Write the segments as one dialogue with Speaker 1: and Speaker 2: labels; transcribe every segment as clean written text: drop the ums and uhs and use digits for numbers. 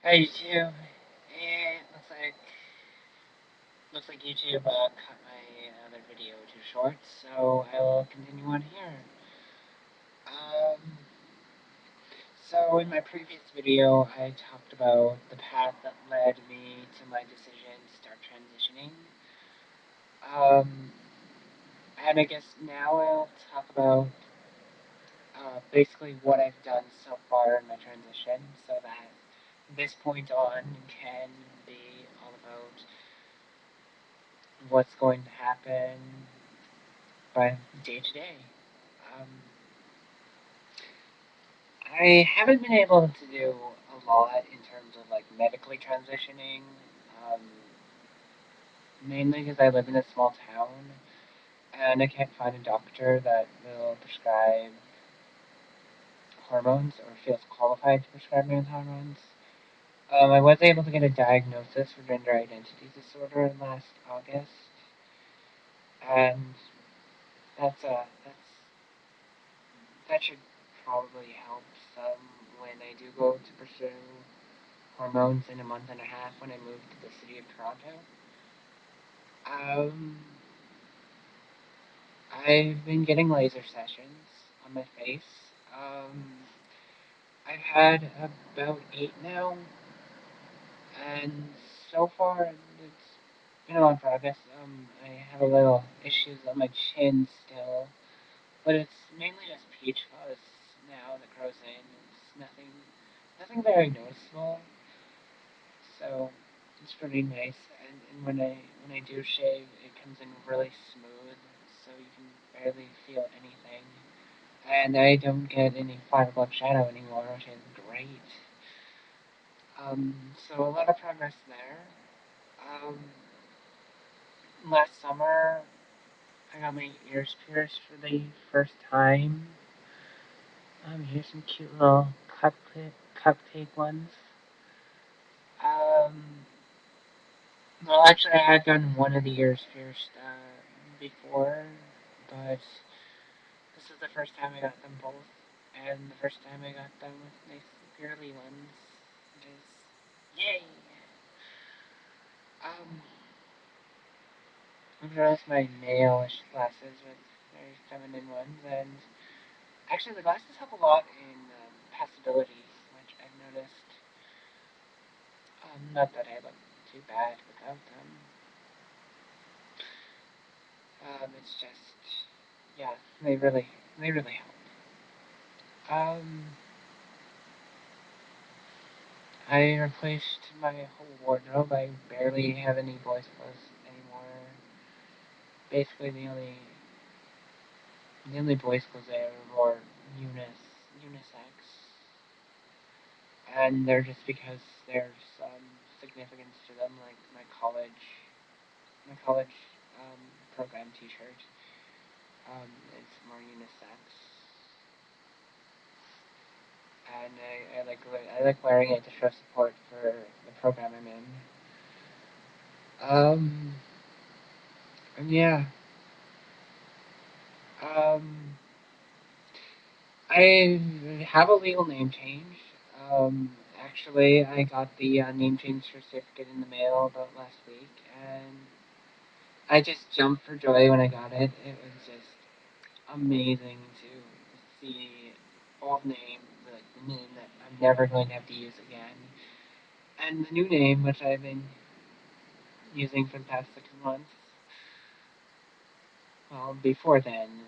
Speaker 1: Hi YouTube. It looks like YouTube cut my other video too short, so I will continue on here. Um, so in my previous video, I talked about the path that led me to my decision to start transitioning. Um, and I guess now I'll talk about basically what I've done so far in my transition, so that this point on can be all about what's going to happen by day to day. Um, I haven't been able to do a lot in terms of like medically transitioning, um, mainly because I live in a small town and I can't find a doctor that will prescribe hormones or feels qualified to prescribe me with hormones. I was able to get a diagnosis for gender identity disorder last August, and that should probably help some when I do go to pursue hormones in a month and a half when I move to the city of Toronto. Um, I've been getting laser sessions on my face. I've had about 8 now, and so far it's been a lot of progress. I have a little issues on my chin still, but it's mainly just peach fuzz now that grows in. It's nothing very noticeable. So it's pretty nice. And when I do shave, it comes in really smooth, so you can barely feel anything. And I don't get any 5 o'clock shadow anymore, which is great. So a lot of progress there. Um, Last summer, I got my ears pierced for the first time. Here's some cute little cupcake ones. Um, Well, actually, I had gotten one of the ears pierced before, but this is the first time I got them both, and the first time I got them with nice girly ones. Which is yay! Um, I've replaced my nailish glasses with very feminine ones, and actually the glasses help a lot in passability, which I've noticed. Not that I look too bad without them. It's just, yeah, they really help. Um, I replaced my whole wardrobe. I barely have any boys' clothes anymore. Basically, the only boys' clothes I ever wore unisex, and they're just because there's some significance to them, like my college um, program T-shirt. It's more unisex, and I like wearing it to show support for the program I'm in. Um, and yeah. Um, I have a legal name change. Actually, I got the name change certificate in the mail about last week, and I just jumped for joy when I got it. It was just amazing to see old name, like the name that I'm never going to have to use again, and the new name, which I've been using for the past 6 months. Well, before then,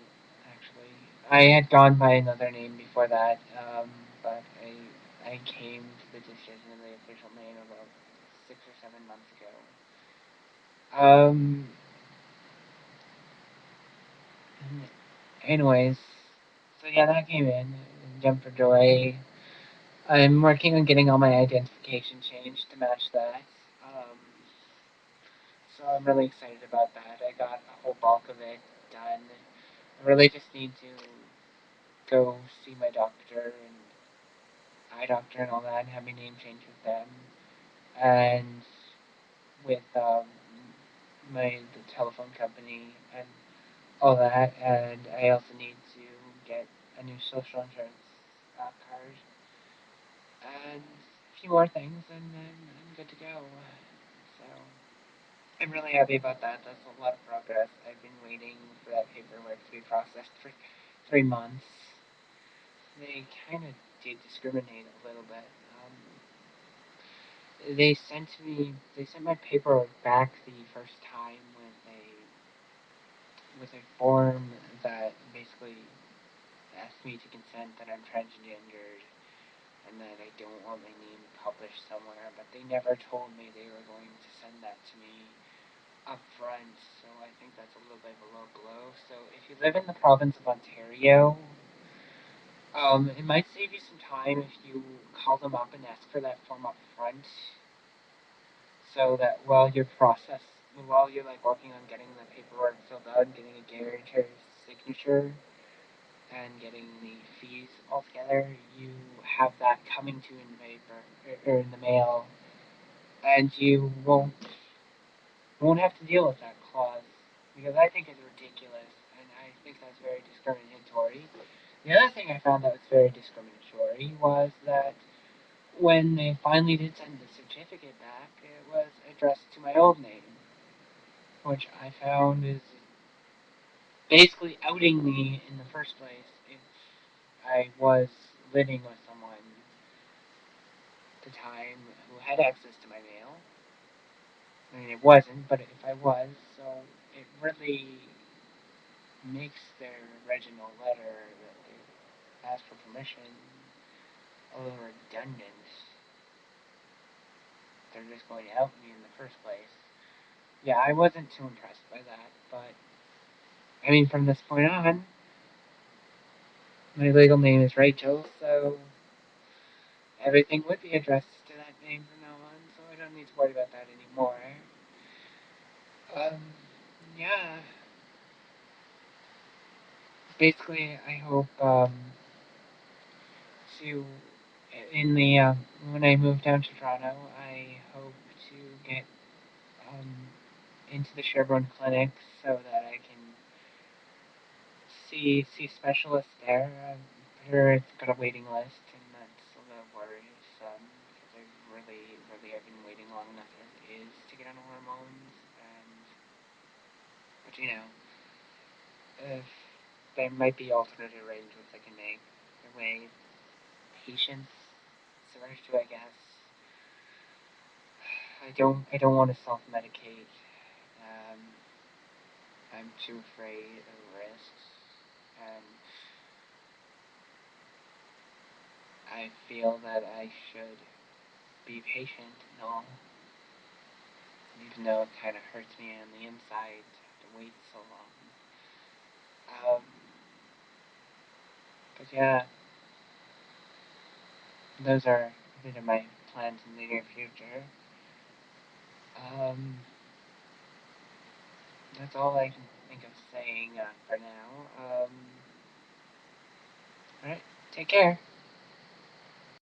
Speaker 1: actually, I had gone by another name before that, but I came to the decision of the official name about 6 or 7 months ago. Um, Anyways, so yeah, that came in. Jump for joy. I'm working on getting all my identification changed to match that. Um, so I'm really excited about that. I got a whole bulk of it done. I really just need to go see my doctor and eye doctor and all that, and have my name changed with them, and with the telephone company and all that. And I also need to get a new social insurance card, and few more things, and then I'm good to go. So I'm really happy about that. That's a lot of progress. I've been waiting for that paperwork to be processed for 3 months. They kind of did discriminate a little bit. They sent my paperwork back the first time with a form that basically asked me to consent that I'm transgendered and that I don't want my name published somewhere, but they never told me they were going to send that to me up front, so I think that's a little bit of a low blow. So if you live in the province of Ontario, it might save you some time if you call them up and ask for that form up front, so that while you're like working on getting the paperwork filled out, getting a guarantor's signature, and getting the fees all together, you have that coming to you in the paper or in the mail, and you won't have to deal with that clause because I think it's ridiculous and I think that's very discriminatory. The other thing I found that was very discriminatory was that when they finally did send the certificate back, it was addressed to my old name, which I found is basically outing me in the first place if I was living with someone at the time who had access to my mail. I mean, it wasn't, but if I was, so it really makes their original letter that they asked for permission a little redundant. They're just going to out me in the first place. Yeah, I wasn't too impressed by that, but I mean, from this point on, my legal name is Rachel, so everything would be addressed to that name from now on, so I don't need to worry about that anymore. Um, yeah. Basically, I hope to in the when I move down to Toronto, I hope to get um, into the Sherbourne clinic so that I can see specialists there. I'm sure it's got a waiting list, and that's a little worrisome because really I've been waiting long enough as it is to get on hormones. And but if there might be alternate arrangements I can make the way patients similar to, I guess. I don't want to self medicate. Um, I'm too afraid of risks, and I feel that I should be patient and all, even though it kind of hurts me on the inside to have to wait so long. But yeah, those are a bit of my plans in the near future. Um, that's all I can think of saying for now. Alright, take care.